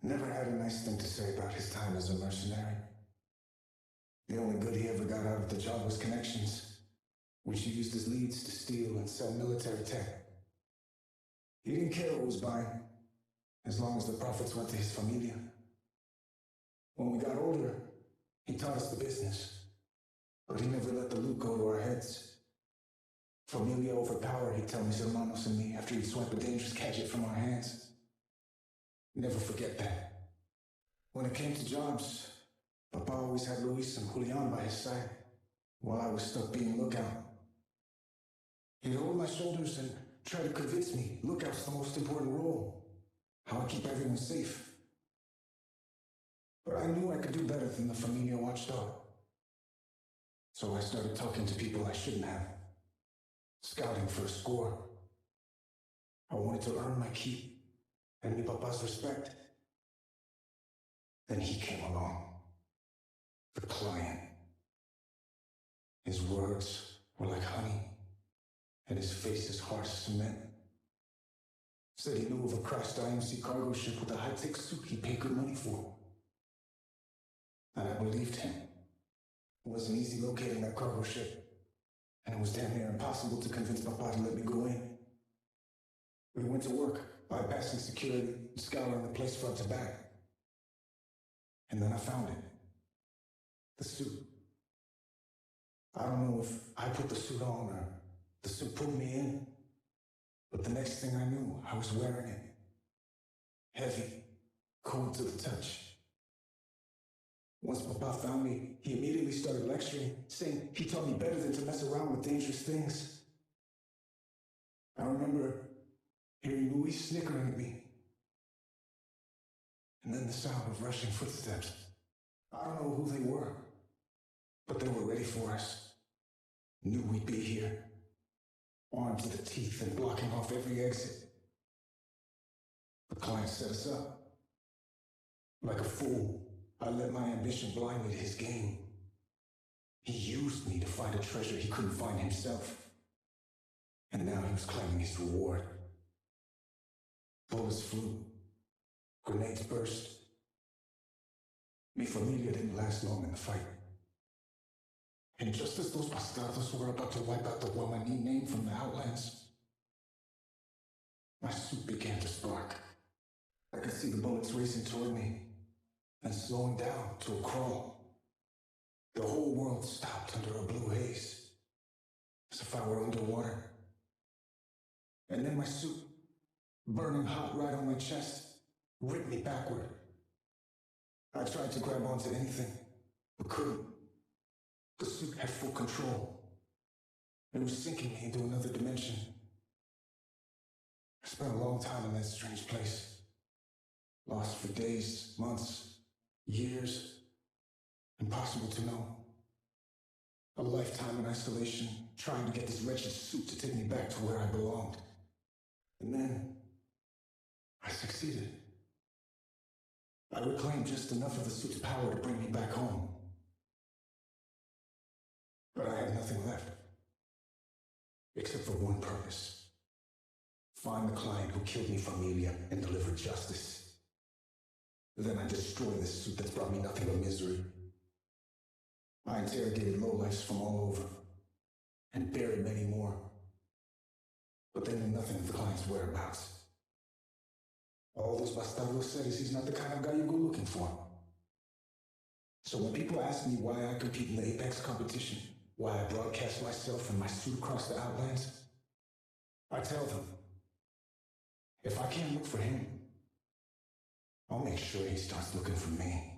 Never had a nice thing to say about his time as a mercenary. The only good he ever got out of the job was connections, which he used as leads to steal and sell military tech. He didn't care what was buying, as long as the profits went to his familia. When we got older, he taught us the business, but he never let the loot go to our heads. Familia overpowered, he'd tell mis hermanos and me after he'd swipe a dangerous gadget from our hands. Never forget that. When it came to jobs, Papa always had Luis and Julian by his side, while I was stuck being lookout. He'd hold my shoulders and try to convince me lookout's the most important role, how I keep everyone safe. But I knew I could do better than the Familia watchdog. So I started talking to people I shouldn't have, scouting for a score. I wanted to earn my keep and mi papa's respect. Then he came along, the client. His words were like honey, and his face as hard as cement. Said he knew of a crashed IMC cargo ship with a high-tech suit he paid good money for. And I believed him. It wasn't easy locating that cargo ship, and it was damn near impossible to convince Papa to let me go in. We went to work, bypassing security, scouring the place front to back. And then I found it. The suit. I don't know if I put the suit on or the suit pulled me in, but the next thing I knew, I was wearing it. Heavy, cold to the touch. Once Papa found me, he immediately started lecturing, saying he taught me better than to mess around with dangerous things. I remember hearing Luis snickering at me, and then the sound of rushing footsteps. I don't know who they were, but they were ready for us. Knew we'd be here, armed to the teeth and blocking off every exit. The client set us up. Like a fool, I let my ambition blind me to his game. He used me to find a treasure he couldn't find himself. And now he was claiming his reward. Bullets flew. Grenades burst. Mi familia didn't last long in the fight. And just as those bastardos were about to wipe out the Guamani name from the Outlands, my suit began to spark. I could see the bullets racing toward me and slowing down to a crawl. The whole world stopped under a blue haze, as if I were underwater. And then my suit, burning hot right on my chest, ripped me backward. I tried to grab onto anything, but couldn't. The suit had full control. It was sinking me into another dimension. I spent a long time in that strange place. Lost for days, months, years. Impossible to know. A lifetime in isolation, trying to get this wretched suit to take me back to where I belonged. And then, I succeeded. I reclaimed just enough of the suit's power to bring me back home. But I had nothing left. Except for one purpose. Find the client who killed mi familia and deliver justice. Then I destroy this suit that's brought me nothing but misery. I interrogated lowlifes from all over, and buried many more. But they knew nothing of the client's whereabouts. All those bastardos said is he's not the kind of guy you go looking for. So when people ask me why I compete in the Apex competition, why I broadcast myself and my suit across the Outlands, I tell them, if I can't look for him, I'll make sure he starts looking for me.